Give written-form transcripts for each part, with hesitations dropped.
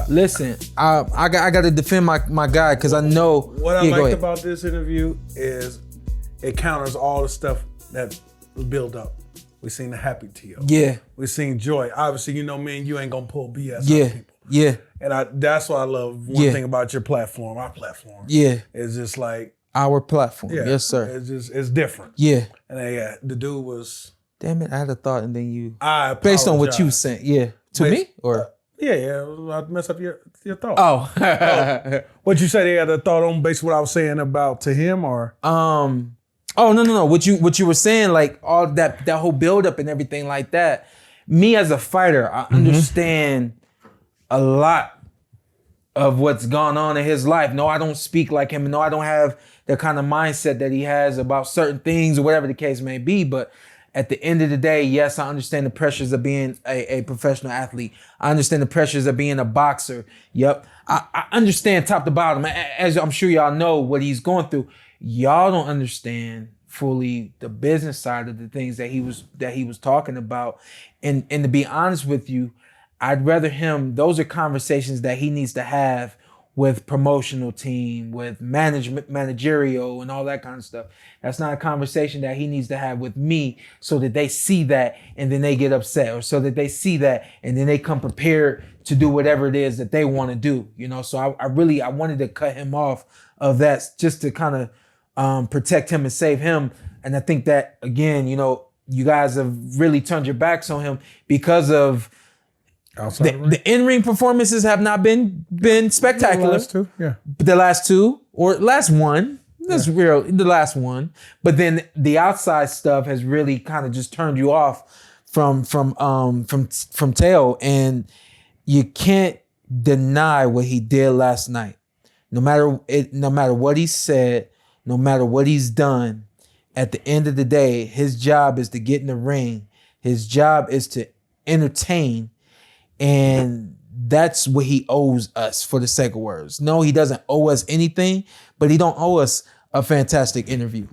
Listen, I got to defend my guy because I know. What I liked about this interview is it counters all the stuff that was built up. We seen the happy Teo. Yeah. We seen joy. Obviously, you know me and you ain't gonna pull BS on people. Yeah. And that's what I love. One thing about your platform, our platform. Yeah. It's just like our platform. Yeah. Yes, sir. It's different. Yeah. And the dude was. Damn it! I had a thought, and then you. I based on what you sent, me or. I messed up your thought. Oh. What you said? He had a thought on based on what I was saying about to him, or. Oh no. What you were saying, like all that whole buildup and everything like that. Me as a fighter, I understand a lot of what's gone on in his life. No, I don't speak like him. No, I don't have the kind of mindset that he has about certain things or whatever the case may be. But at the end of the day, yes, I understand the pressures of being a professional athlete. I understand the pressures of being a boxer. Yep. I understand top to bottom. As I'm sure y'all know what he's going through. Y'all don't understand fully the business side of the things that he was talking about. And to be honest with you, I'd rather those are conversations that he needs to have with promotional team, with managerial and all that kind of stuff. That's not a conversation that he needs to have with me so that they see that and then they get upset, or so that they see that and then they come prepared to do whatever it is that they want to do, you know? So I wanted to cut him off of that just to kind of protect him and save him. And I think that, again, you know, you guys have really turned your backs on him because of the in-ring performances have not been spectacular. The last two, yeah. The last two, or last one. That's real. The last one. But then the outside stuff has really kind of just turned you off from Teo, and you can't deny what he did last night. No matter what he said, no matter what he's done, at the end of the day, his job is to get in the ring. His job is to entertain. And that's what he owes us, for the sake of words. No, he doesn't owe us anything, but he don't owe us a fantastic interview.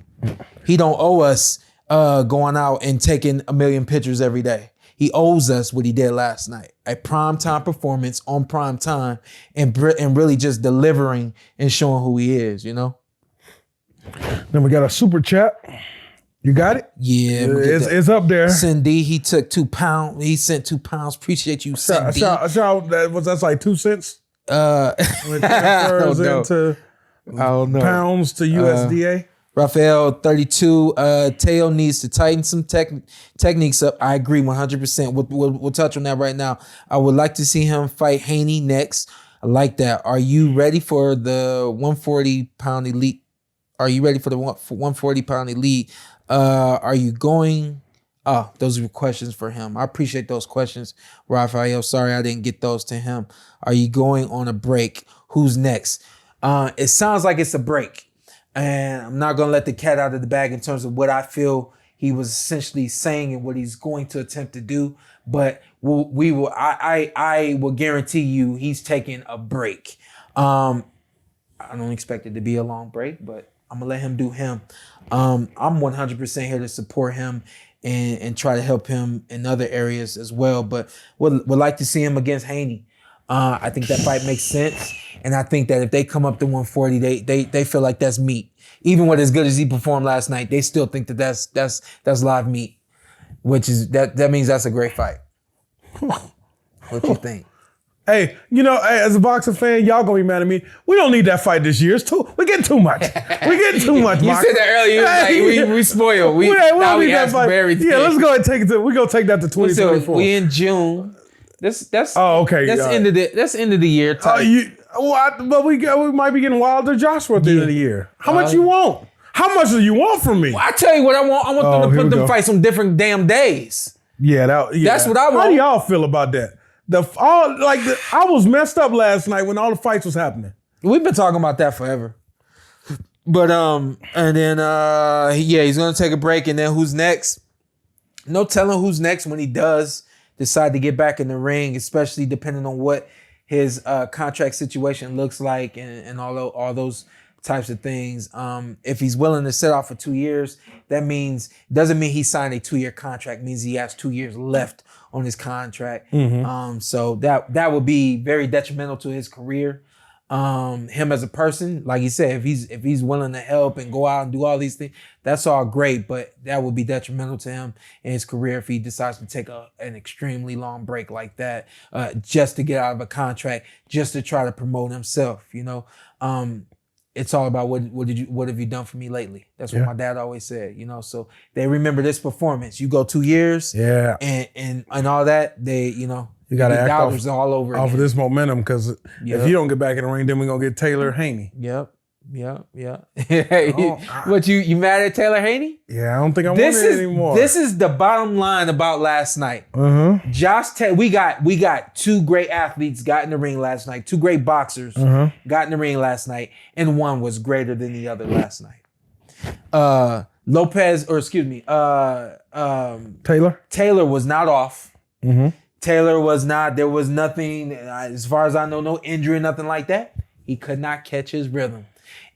He don't owe us going out and taking 1 million pictures every day. He owes us what he did last night, a primetime performance on prime time, and really just delivering and showing who he is, you know? Then we got a super chat. You got it? Yeah. It's up there. Cindy, he took £2. He sent £2. Appreciate you, Cindy. That's like 2 cents? When it transfers into pounds to USDA? Raphael, 32, Teo needs to tighten some techniques up. I agree 100%. We'll touch on that right now. I would like to see him fight Haney next. I like that. Are you ready for the 140-pound elite? Are you ready for the 140-pound elite? Are you going? Oh, those are questions for him. I appreciate those questions, Raphael. Sorry I didn't get those to him. Are you going on a break? Who's next? It sounds like it's a break. And I'm not going to let the cat out of the bag in terms of what I feel he was essentially saying and what he's going to attempt to do. But I will guarantee you he's taking a break. I don't expect it to be a long break, but I'm going to let him do him. I'm 100% here to support him and try to help him in other areas as well. But would like to see him against Haney. I think that fight makes sense. And I think that if they come up to 140, they feel like that's meat. Even with as good as he performed last night, they still think that that's live meat, which is that means that's a great fight. What you think? Hey, as a boxing fan, y'all gonna be mad at me. We don't need that fight this year. We're getting too much. We're getting too much. You said that earlier. We spoiled. We don't need that fight. Yeah, let's go ahead and take it. We're gonna take that to 2024. We in June. That's okay. That's end of the year. But we might be getting Wilder Joshua at the end of the year. How much you want? How much do you want from me? Well, I tell you what I want. I want them to put them fights on different damn days. Yeah, that's what I want. How do y'all feel about that? I was messed up last night when all the fights was happening. We've been talking about that forever. But and then he's gonna take a break, and then who's next? No telling who's next when he does decide to get back in the ring, especially depending on what his contract situation looks like and all those types of things. If he's willing to sit out for 2 years, doesn't mean he signed a 2-year contract. It means he has 2 years left on his contract. So that would be very detrimental to his career. Him as a person, like you said, if he's willing to help and go out and do all these things, that's all great, but that would be detrimental to him in his career if he decides to take an extremely long break like that, just to get out of a contract, just to try to promote himself. It's all about what have you done for me lately? That's what my dad always said. So they remember this performance. You go 2 years, and all that. You got to act all over off of this momentum, because if you don't get back in the ring, then we're gonna get Taylor Haney. Yep. What, you mad at Taylor Haney? Yeah, I don't think I want it anymore. This is the bottom line about last night. We got 2 great athletes got in the ring last night. 2 great boxers got in the ring last night, and one was greater than the other last night. Taylor was not off. Taylor was not. There was nothing, as far as I know, no injury, nothing like that. He could not catch his rhythm.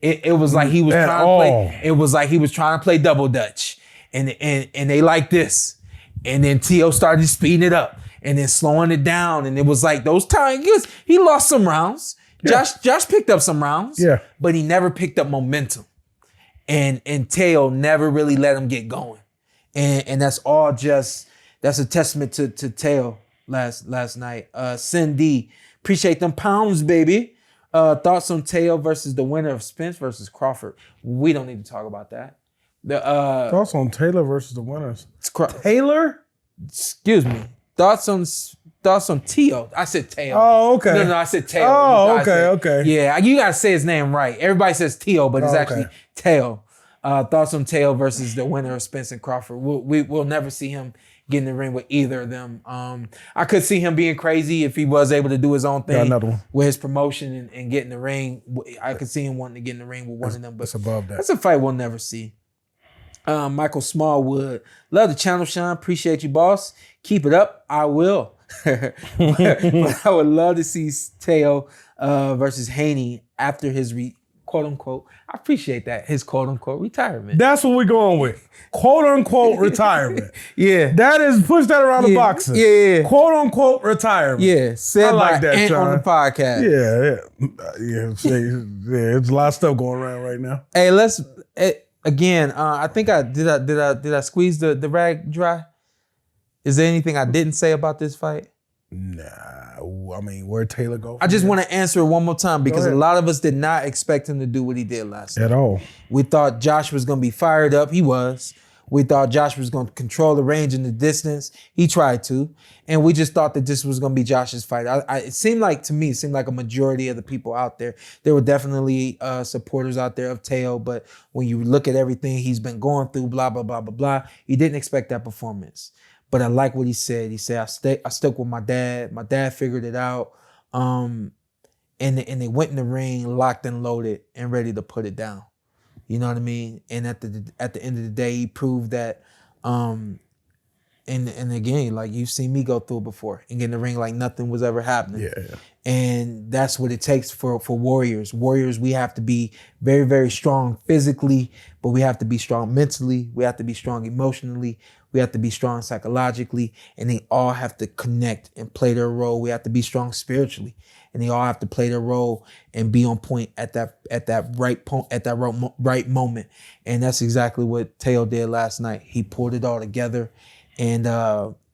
It was like he was trying to play. It was like he was trying to play double dutch, and they like this, and then Teo started speeding it up and then slowing it down, and it was like those times he lost some rounds. Josh picked up some rounds, but he never picked up momentum, and Teo never really let him get going, and that's a testament to Teo last night. Cindy, appreciate them pounds, baby. Thoughts on Teo versus the winner of Spence versus Crawford? We don't need to talk about that. Thoughts on Taylor versus the winners? Taylor? Excuse me. Thoughts on Teo? I said Teo. Oh, okay. No, I said Teo. Oh, okay. Yeah, you gotta say his name right. Everybody says Teo, but it's actually Teo. Thoughts on Teo versus the winner of Spence and Crawford? We'll never see him get in the ring with either of them. I could see him being crazy if he was able to do his own thing with his promotion and get in the ring. I could see him wanting to get in the ring with one of them, but it's above that. That's a fight we'll never see. Michael Smallwood, love the channel, Shawn. Appreciate you, boss. Keep it up. I will. but I would love to see Teo versus Haney after his quote unquote. I appreciate that, his quote unquote retirement. That's what we're going with. Quote unquote retirement. That is, push that around the boxing. Quote unquote retirement. Said by that, Ant on the podcast. It's a lot of stuff going around right now. Hey, let's again. I think did I squeeze the rag dry? Is there anything I didn't say about this fight? Nah, I mean, where'd Taylor go? I just want to answer it one more time, because a lot of us did not expect him to do what he did last night. At all. We thought Josh was going to be fired up. He was. We thought Josh was going to control the range and the distance. He tried to. And we just thought that this was going to be Josh's fight. It seemed like a majority of the people out there, there were definitely supporters out there of Teo, but when you look at everything he's been going through, blah, blah, blah, blah, blah, he didn't expect that performance. But I like what he said. He said, I stuck with my dad. My dad figured it out. And they went in the ring, locked and loaded, and ready to put it down. You know what I mean? And at the end of the day, he proved that. And again, like, you've seen me go through it before and get in the ring like nothing was ever happening. Yeah. And that's what it takes for warriors. Warriors, we have to be very, very strong physically, but we have to be strong mentally. We have to be strong emotionally. We have to be strong psychologically, and they all have to connect and play their role. We have to be strong spiritually, and they all have to play their role and be on point at that right moment. And that's exactly what Teo did last night. He pulled it all together, and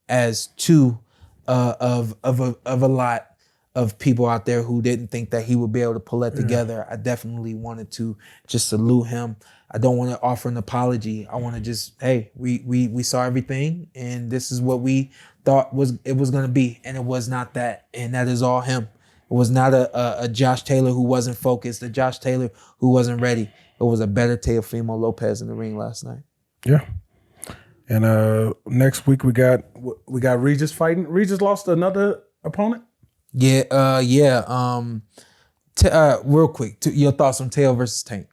as two of a lot of people out there who didn't think that he would be able to pull that together, I definitely wanted to just salute him. I don't want to offer an apology. I want to just, hey, we saw everything, and this is what we thought it was going to be, and it was not that, and that is all him. It was not a Josh Taylor who wasn't focused, a Josh Taylor who wasn't ready. It was a better Teofimo Lopez in the ring last night. Yeah. And next week we got Regis fighting. Regis lost another opponent? Yeah. Real quick, your thoughts on Teo versus Tank?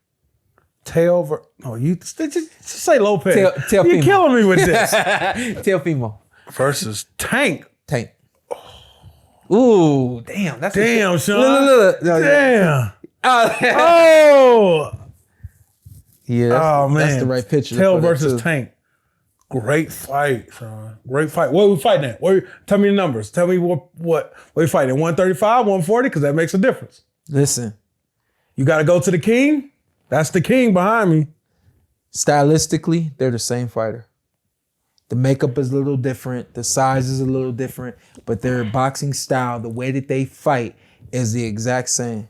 You just say Lopez. Teofimo. You're killing me with this. Teofimo versus Tank. Ooh, damn. That's damn, Shawn. Look. Damn. Oh! Yeah, that's the right picture. Tail versus Tank. Great fight, Shawn. Great fight. What are we fighting at? Tell me the numbers. Tell me what we fighting at. 135, 140, because that makes a difference. Listen. You got to go to the king. That's the king behind me. Stylistically, they're the same fighter. The makeup is a little different. The size is a little different. But their boxing style, the way that they fight is the exact same.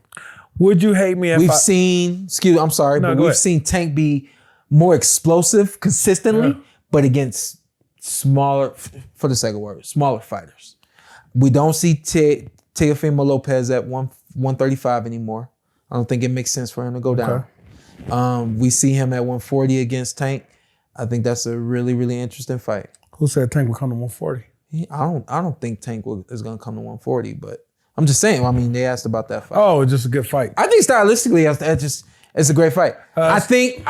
Would you hate me if we've seen Tank be more explosive consistently, but against smaller, for the sake of words, smaller fighters. We don't see Teofimo Lopez at 135 anymore. I don't think it makes sense for him to go down. We see him at 140 against Tank. I think that's a really, really interesting fight. Who said Tank would come to 140? I don't think Tank is going to come to 140, but I'm just saying. I mean, they asked about that fight. Oh, it's just a good fight. I think stylistically, it's a great fight. I think.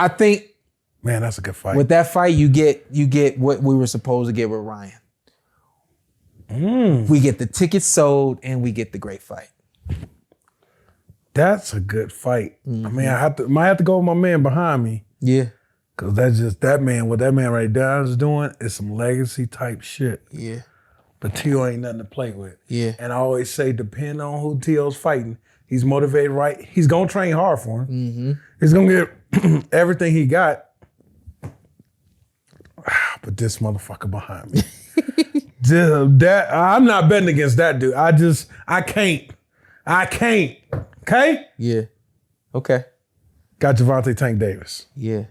Man, that's a good fight. With that fight, you get what we were supposed to get with Ryan. We get the tickets sold and we get the great fight. That's a good fight. I mean, might have to go with my man behind me. Yeah. Cause that's just what that man right there is doing is some legacy type shit. Yeah. But Teo ain't nothing to play with. Yeah. And I always say, depending on who Teo's fighting, he's motivated right. He's gonna train hard for him. Mm-hmm. He's gonna get everything he got. But this motherfucker behind me. I'm not betting against that dude. I can't. Okay? Yeah. Okay. Got Gervonta Tank Davis. Yeah.